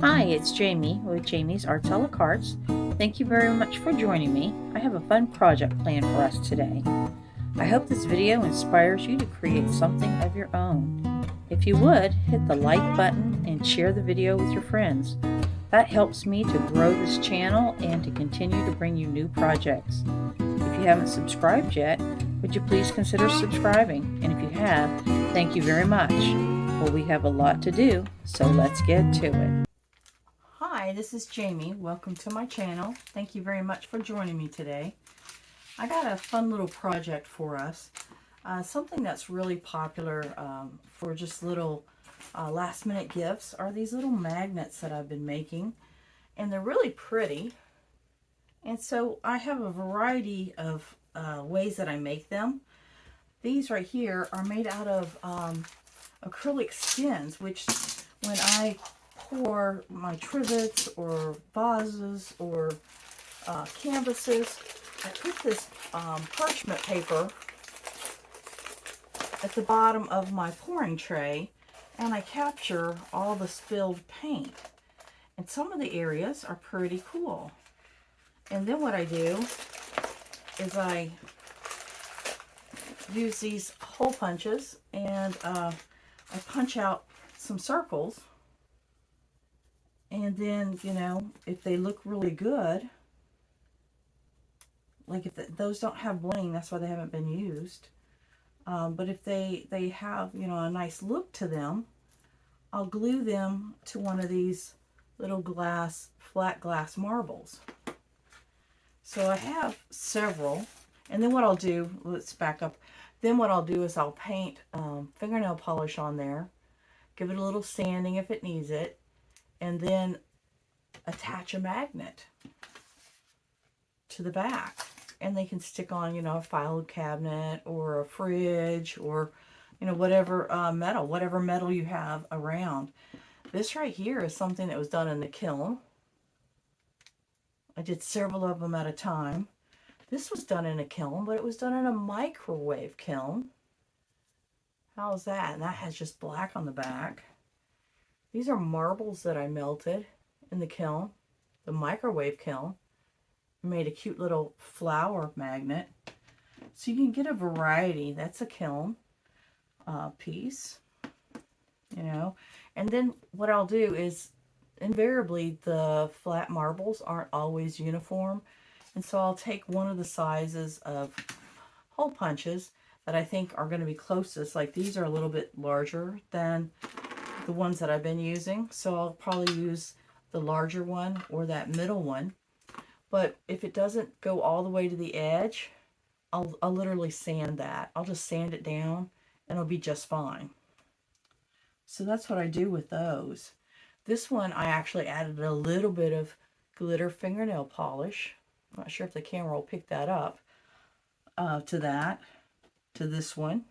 Hi, it's Jamie with Jamie's Arts a la Cartes. Thank you very much for joining me. I have a fun project planned for us today. I hope this video inspires you to create something of your own. If you would, hit the like button and share the video with your friends. That helps me to grow this channel and to continue to bring you new projects. If you haven't subscribed yet, would you please consider subscribing? And if you have, thank you very much. Well, we have a lot to do, so let's get to it. Hi, this is Jamie. Welcome to my channel. Thank you very much for joining me today. I got a fun little project for us. Something that's really popular for just little last minute gifts are these little magnets that I've been making. And they're really pretty. And so I have a variety of ways that I make them. These right here are made out of acrylic skins, which when I pour my trivets or vases or canvases, I put this parchment paper at the bottom of my pouring tray, and I capture all the spilled paint. And some of the areas are pretty cool. And then what I do is I use these hole punches, and I punch out some circles. And then, you know, if they look really good, like if those don't have bling, that's why they haven't been used. But if they have, you know, a nice look to them, I'll glue them to one of these little flat glass marbles. So I have several. And then what I'll do, let's back up. Then what I'll do is I'll paint fingernail polish on there, give it a little sanding if it needs it, and then attach a magnet to the back. And they can stick on, you know, a file cabinet or a fridge or, you know, whatever metal you have around. This right here is something that was done in the kiln. I did several of them at a time. This was done in a kiln, but it was done in a microwave kiln. How's that? And that has just black on the back. These are marbles that I melted in the kiln, the microwave kiln. Made a cute little flower magnet. So you can get a variety. That's a kiln piece, you know. And then what I'll do is, invariably the flat marbles aren't always uniform. And so I'll take one of the sizes of hole punches that I think are going to be closest. Like these are a little bit larger than the ones that I've been using. So I'll probably use the larger one or that middle one. But if it doesn't go all the way to the edge, I'll literally sand that. I'll just sand it down and it'll be just fine. So that's what I do with those. This one I actually added a little bit of glitter fingernail polish. I'm not sure if the camera will pick that up. To this one.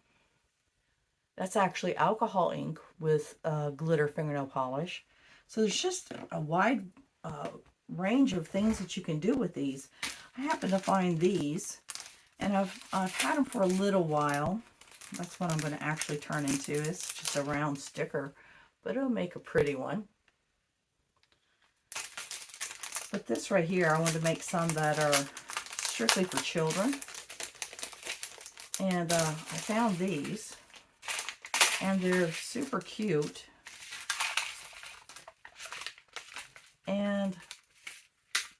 That's actually alcohol ink with glitter fingernail polish. So there's just a wide range of things that you can do with these. I happen to find these, and I've had them for a little while. That's what I'm going to actually turn into. It's just a round sticker, but it'll make a pretty one. But this right here, I want to make some that are strictly for children. And I found these, and they're super cute. And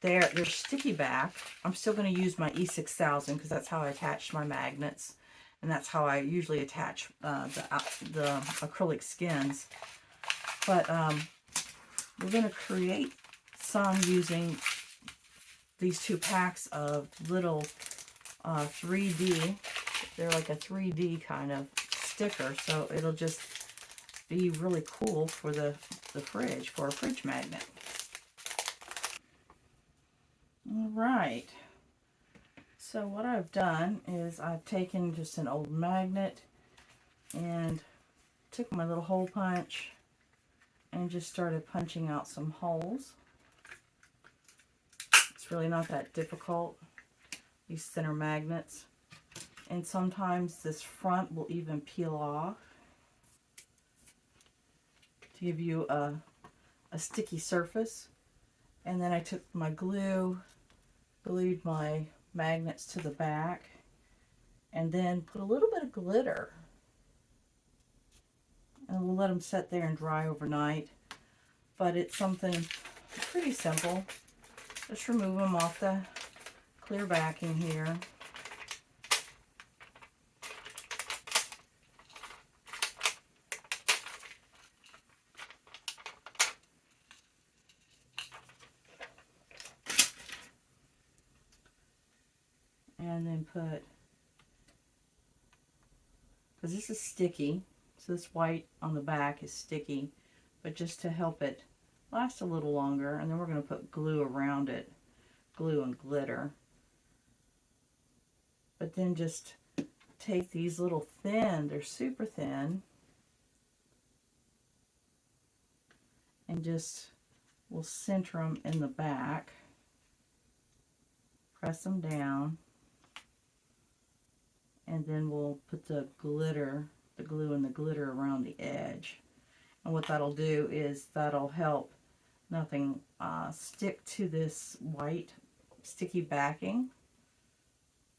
they're sticky back. I'm still going to use my E6000 because that's how I attach my magnets. And that's how I usually attach the acrylic skins. But we're going to create some using these two packs of little 3D. They're like a 3D kind of sticker. So it'll just be really cool for the fridge, for a fridge magnet. Alright, so what I've done is I've taken just an old magnet and took my little hole punch and just started punching out some holes. It's really not that difficult, these center magnets. And sometimes this front will even peel off to give you a a sticky surface. And then I took my glue, glued my magnets to the back, and then put a little bit of glitter. And we'll let them set there and dry overnight. But it's something pretty simple. Just remove them off the clear backing here. And then put, because this is sticky, so this white on the back is sticky, but just to help it last a little longer, and then we're going to put glue around it, glue and glitter. But then just take these little thin, they're super thin, and just, we'll center them in the back, press them down, and then we'll put the glitter, the glue and the glitter around the edge. And what that'll do is that'll help nothing stick to this white sticky backing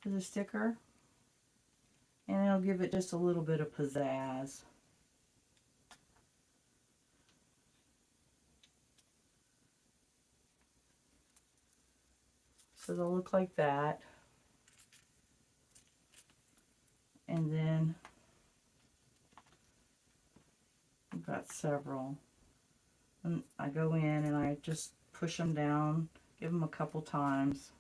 for the sticker, and it'll give it just a little bit of pizzazz. So they'll look like that. And then I've got several. And I go in and I just push them down, give them a couple times.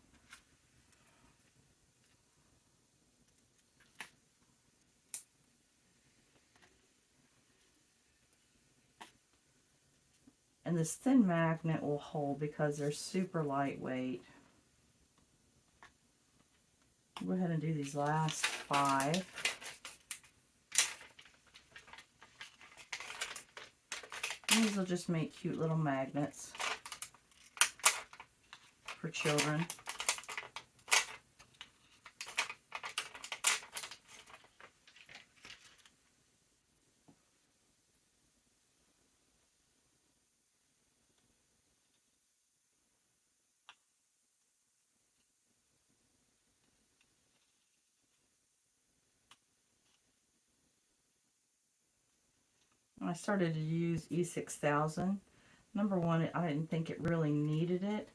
And this thin magnet will hold because they're super lightweight. Go ahead and do these last 5. These will just make cute little magnets for children. I started to use E6000. Number one, I didn't think it really needed it,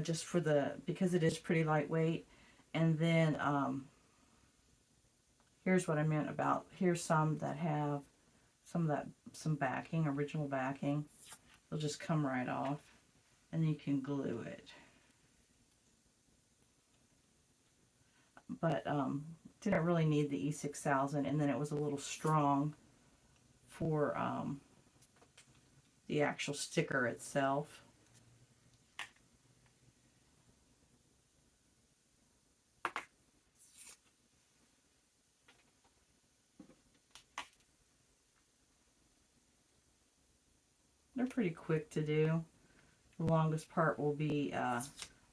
just for because it is pretty lightweight. And then here's what I meant about, here's some that have some backing, original backing. They'll just come right off, and you can glue it. But didn't really need the E6000, and then it was a little strong for the actual sticker itself. They're pretty quick to do. The longest part will be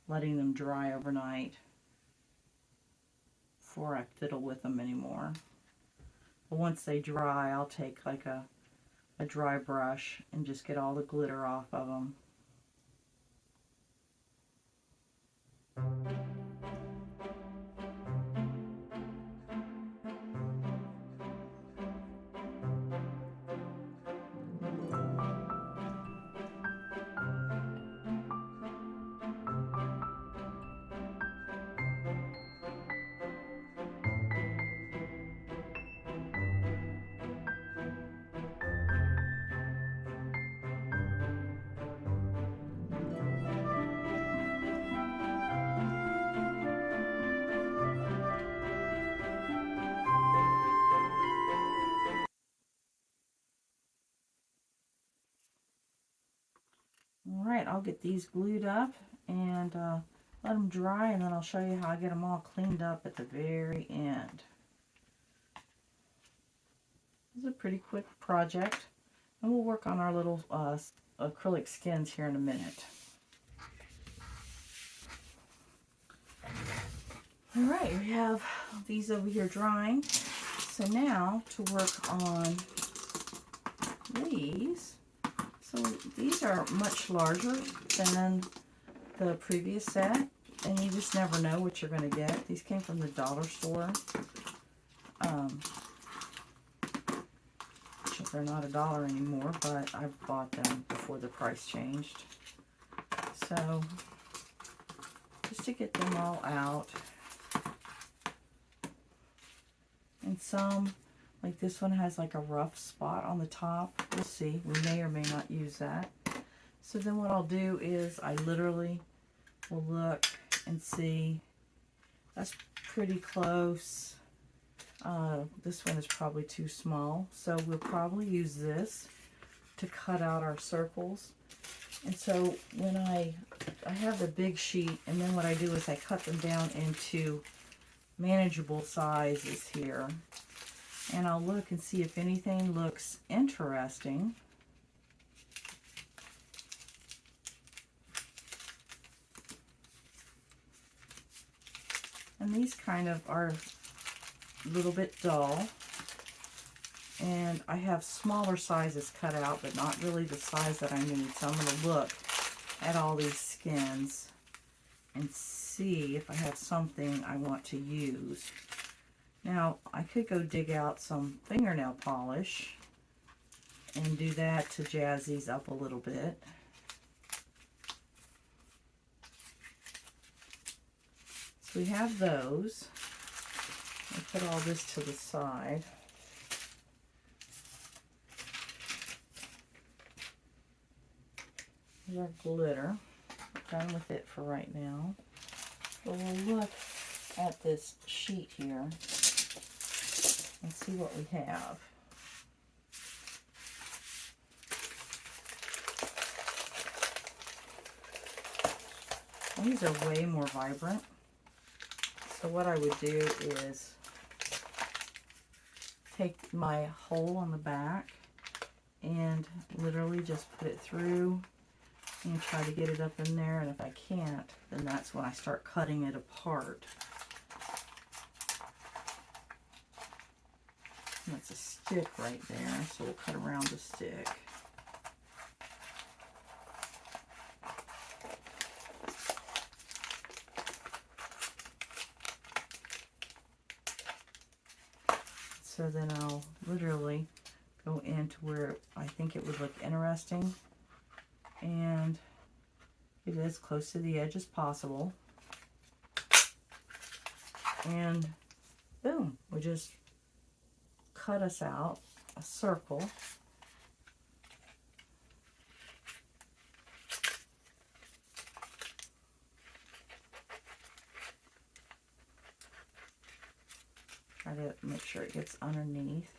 letting them dry overnight before I fiddle with them anymore. But once they dry, I'll take like a dry brush and just get all the glitter off of them. Alright, I'll get these glued up and let them dry, and then I'll show you how I get them all cleaned up at the very end. This is a pretty quick project, and we'll work on our little acrylic skins here in a minute. Alright, we have these over here drying. So now to work on these. So these are much larger than the previous set, and you just never know what you're going to get. These came from the dollar store. They're not $1 anymore, but I bought them before the price changed. So just to get them all out. And some, like this one has like a rough spot on the top. We'll see. We may or may not use that. So then what I'll do is I literally will look and see. That's pretty close. This one is probably too small, so we'll probably use this to cut out our circles. And so when I have the big sheet, and then what I do is I cut them down into manageable sizes here, and I'll look and see if anything looks interesting. And these kind of are a little bit dull, and I have smaller sizes cut out, but not really the size that I need. So I'm going to look at all these skins and see if I have something I want to use. Now I could go dig out some fingernail polish and do that to jazz these up a little bit. So we have those. I'll put all this to the side. Here's our glitter. Done with it for right now. So we'll look at this sheet here and see what we have. These are way more vibrant. So what I would do is take my hole on the back and literally just put it through and try to get it up in there, and if I can't, then that's when I start cutting it apart. And that's a stick right there, so we'll cut around the stick. So then I'll literally go into where I think it would look interesting and get it as close to the edge as possible. And boom, we just cut us out a circle. Try to make sure it gets underneath.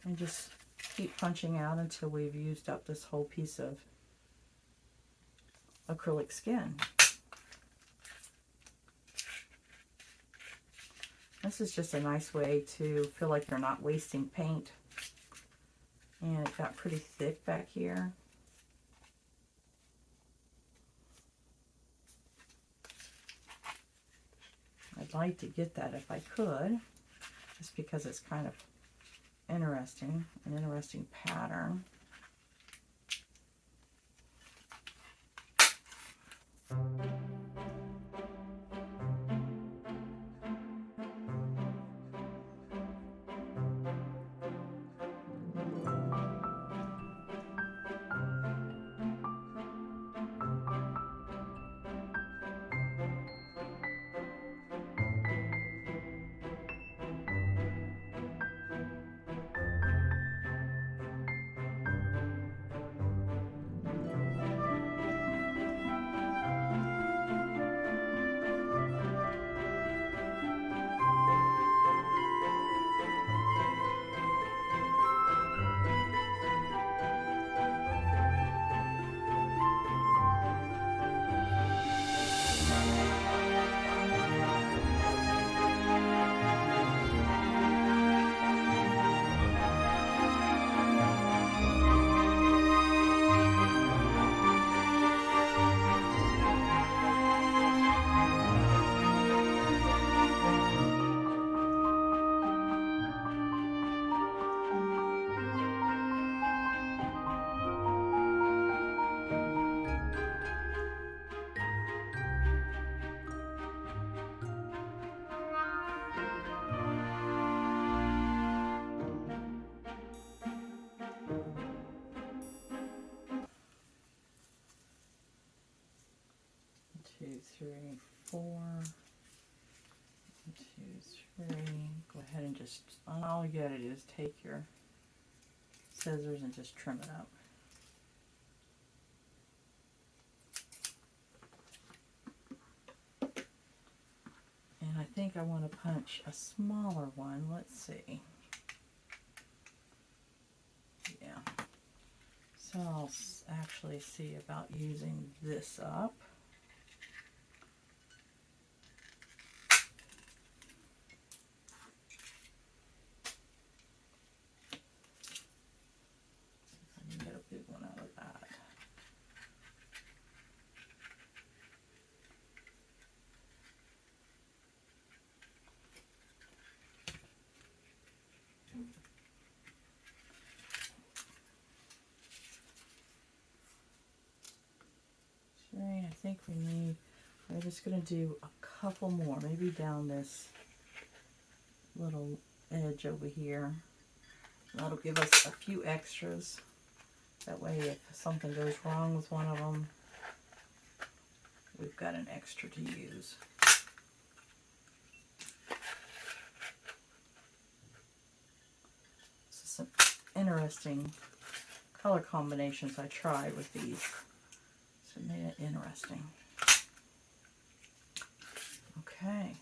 And just keep punching out until we've used up this whole piece of acrylic skin. This is just a nice way to feel like you're not wasting paint. And it got pretty thick back here. I'd like to get that if I could, just because it's kind of interesting, an interesting pattern. three, four. 1, 2, 3. Go ahead and just, all you gotta do is take your scissors and just trim it up. And I think I want to punch a smaller one. Let's see. Yeah. So I'll actually see about using this up. I can get a big one out of that. I think we're just going to do a couple more, maybe down this little edge over here. That'll give us a few extras. That way if something goes wrong with one of them, we've got an extra to use. This is some interesting color combinations I tried with these. So it made it interesting. Okay.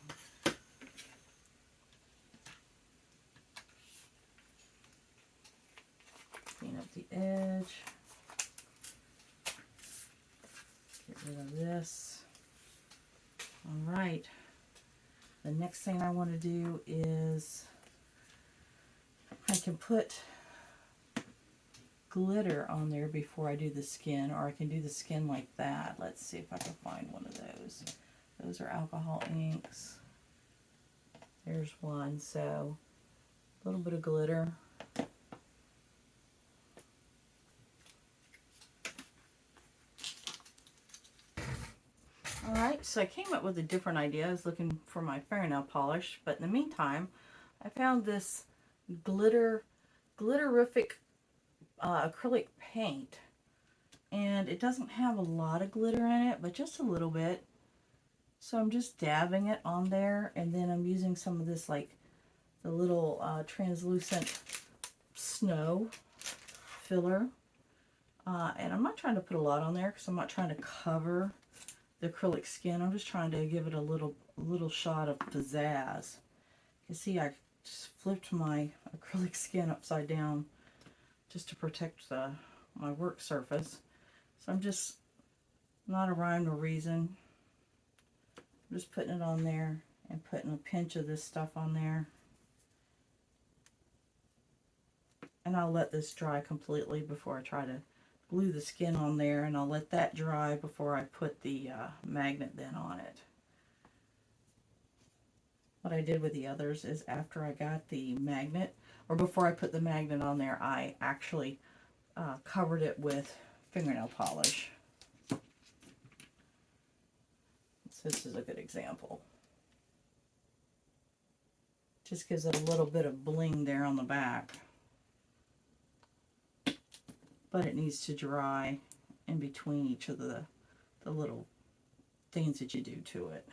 Clean up the edge. Get rid of this. All right. The next thing I want to do is I can put glitter on there before I do the skin, or I can do the skin like that. Let's see if I can find one of those. Those are alcohol inks. There's one. So a little bit of glitter. Alright, so I came up with a different idea. I was looking for my fingernail polish, but in the meantime, I found this glitterific acrylic paint. And it doesn't have a lot of glitter in it, but just a little bit. So I'm just dabbing it on there, and then I'm using some of this, like the little translucent snow filler. And I'm not trying to put a lot on there because I'm not trying to cover the acrylic skin. I'm just trying to give it a little shot of pizzazz. You see, I just flipped my acrylic skin upside down just to protect my work surface. So I'm just, not a rhyme or reason, I'm just putting it on there and putting a pinch of this stuff on there. And I'll let this dry completely before I try to glue the skin on there, and I'll let that dry before I put the magnet then on it. What I did with the others is after I got the magnet, or before I put the magnet on there, I actually covered it with fingernail polish. So this is a good example. Just gives it a little bit of bling there on the back. But it needs to dry in between each of the little things that you do to it.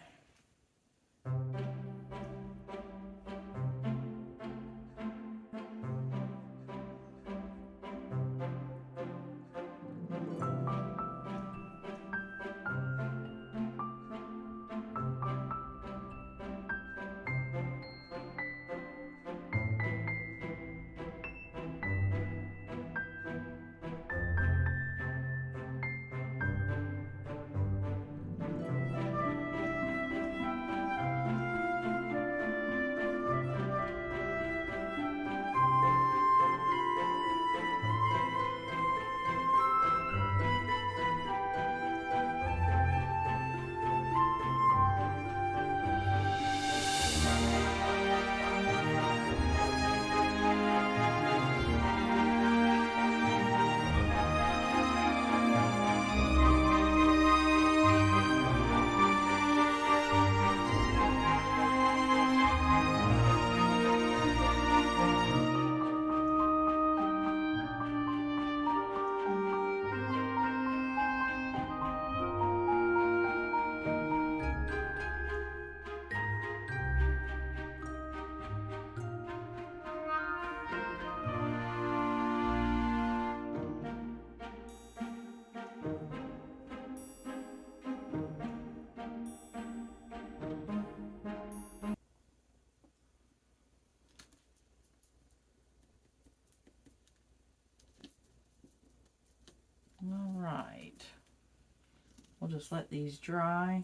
just let these dry,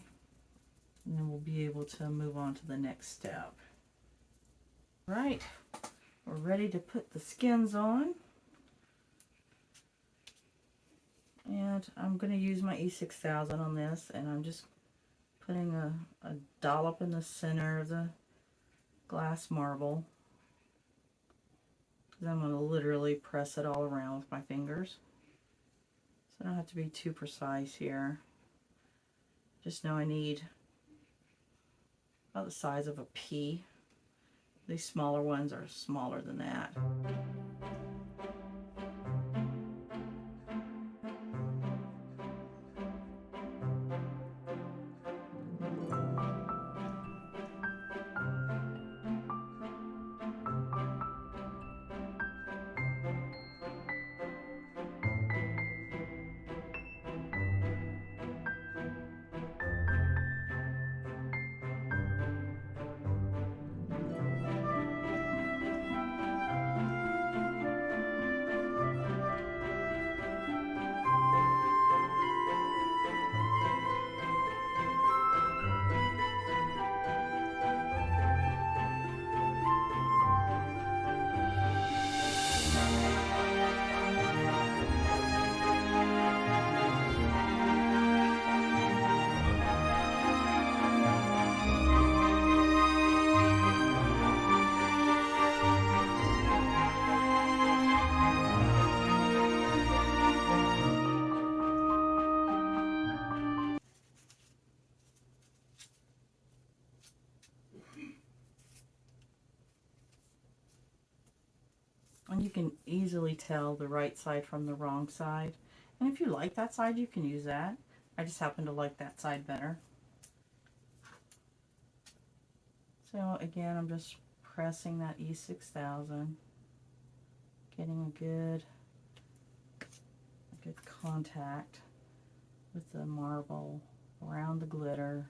and then we'll be able to move on to the next step. Right, we're ready to put the skins on. And I'm going to use my E6000 on this, and I'm just putting a dollop in the center of the glass marble. Because I'm going to literally press it all around with my fingers. So I don't have to be too precise here. Just know I need about the size of a pea. These smaller ones are smaller than that. And you can easily tell the right side from the wrong side. And if you like that side, you can use that. I just happen to like that side better. So again, I'm just pressing that E6000, getting a good contact with the marble around the glitter.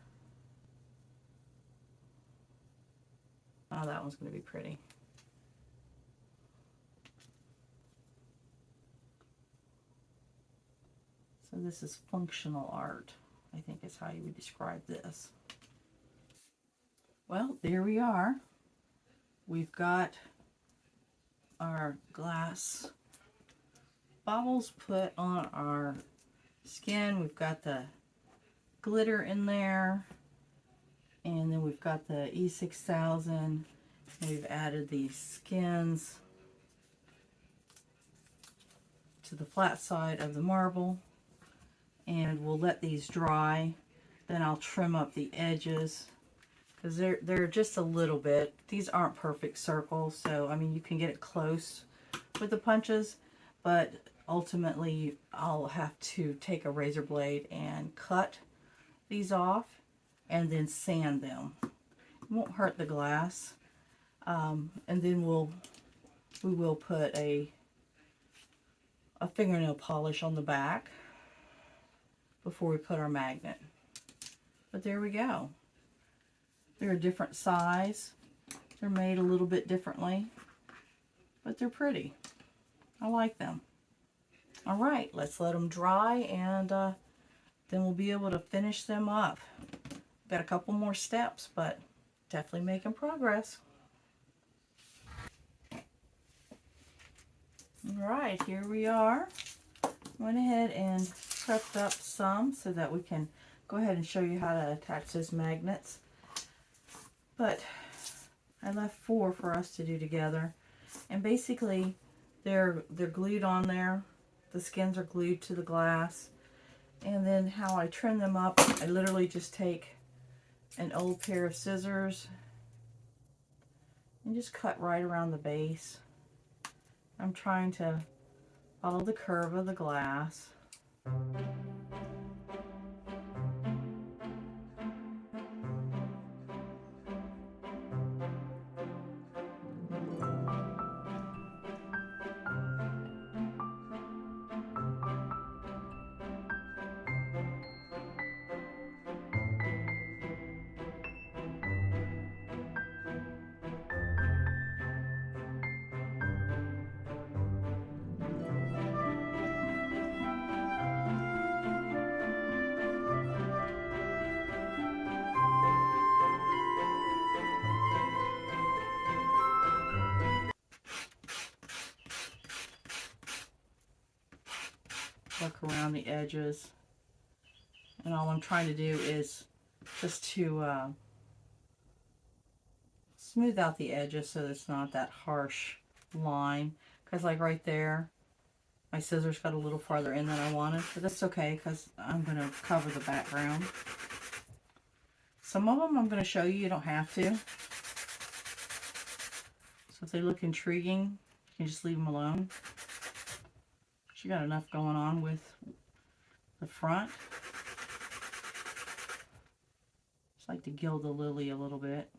Oh, that one's going to be pretty. So this is functional art, I think is how you would describe this. Well, there we are. We've got our glass baubles put on our skin. We've got the glitter in there, and then we've got the E6000. We've added these skins to the flat side of the marble, and we'll let these dry. Then I'll trim up the edges because they're just a little bit. These aren't perfect circles, so I mean you can get it close with the punches, but ultimately I'll have to take a razor blade and cut these off and then sand them. It won't hurt the glass. And then we will put a fingernail polish on the back before we put our magnet. But there we go. They're a different size. They're made a little bit differently, but they're pretty. I like them. All right, let's let them dry, and then we'll be able to finish them up. Got a couple more steps, but definitely making progress. All right, here we are. Went ahead and prepped up some so that we can go ahead and show you how to attach those magnets. But I left 4 for us to do together, and basically they're glued on there. The skins are glued to the glass, and then how I trim them up, I literally just take an old pair of scissors and just cut right around the base. I'm trying to follow the curve of the glass. work around the edges. And all I'm trying to do is just to smooth out the edges so it's not that harsh line. Because like right there, my scissors got a little farther in than I wanted. But that's okay because I'm going to cover the background. Some of them I'm going to show you. You don't have to. So if they look intriguing, you can just leave them alone. You got enough going on with the front. Just like to gild the lily a little bit.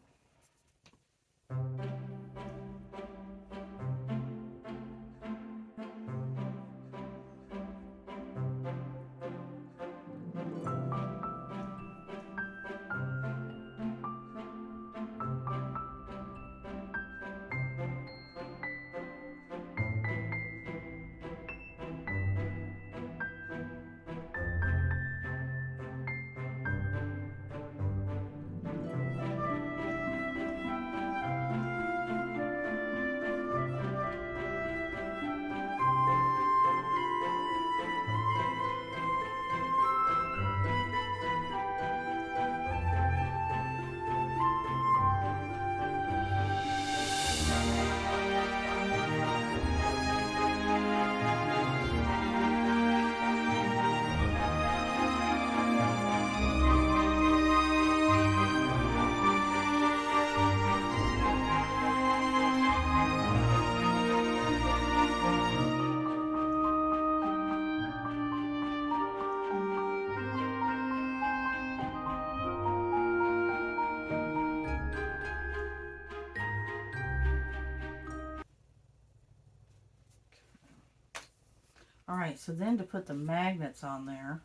Alright, so then to put the magnets on there,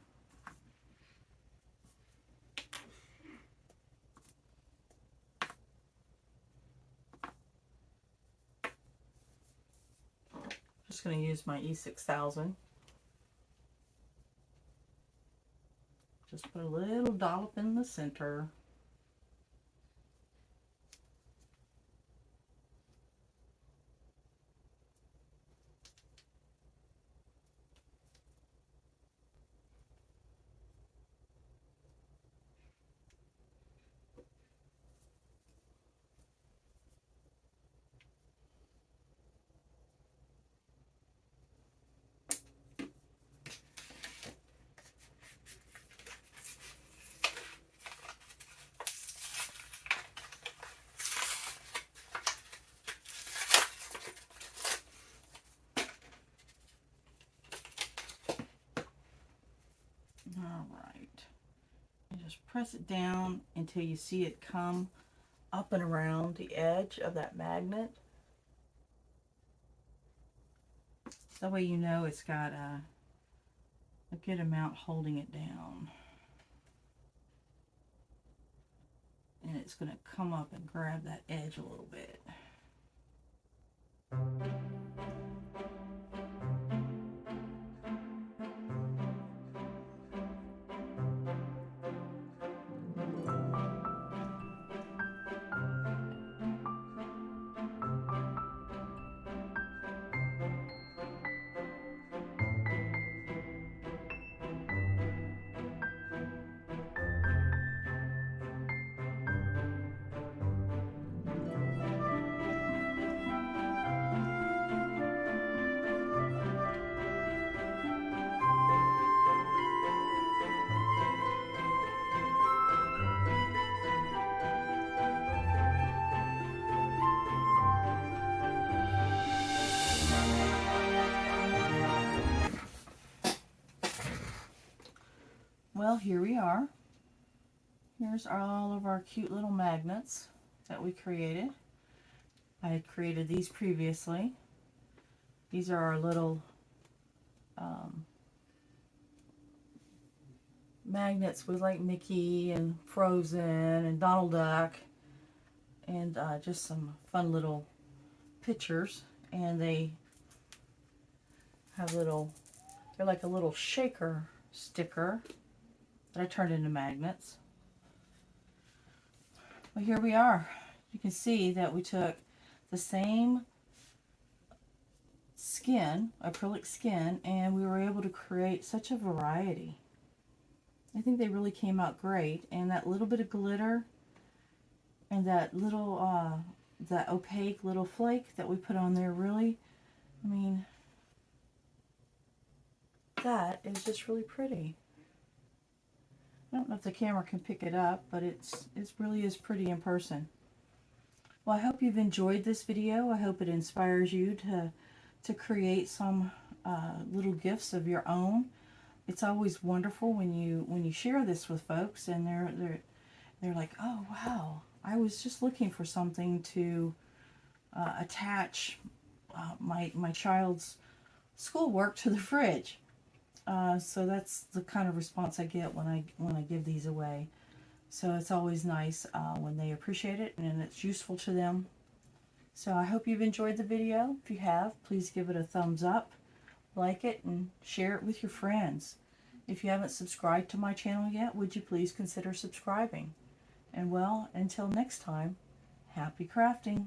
just going to use my E6000. Just put a little dollop in the center. Alright. And just press it down until you see it come up and around the edge of that magnet. That way you know it's got a good amount holding it down. And it's going to come up and grab that edge a little bit. Well, here we are. Here's all of our cute little magnets that we created. I had created these previously. These are our little magnets with like Mickey and Frozen and Donald Duck and just some fun little pictures. And they have they're like a little shaker sticker that I turned into magnets. Well, here we are. You can see that we took the same skin, acrylic skin, and we were able to create such a variety. I think they really came out great, and that little bit of glitter and that little, that opaque little flake that we put on there really, I mean, that is just really pretty. I don't know if the camera can pick it up, but it really is pretty in person. Well, I hope you've enjoyed this video. I hope it inspires you to create some little gifts of your own. It's always wonderful when you share this with folks, and they're like, oh wow, I was just looking for something to attach my child's schoolwork to the fridge. So that's the kind of response I get when I give these away. So it's always nice when they appreciate it and it's useful to them. So I hope you've enjoyed the video. If you have, please give it a thumbs up, like it, and share it with your friends. If you haven't subscribed to my channel yet, would you please consider subscribing? And well, until next time, happy crafting.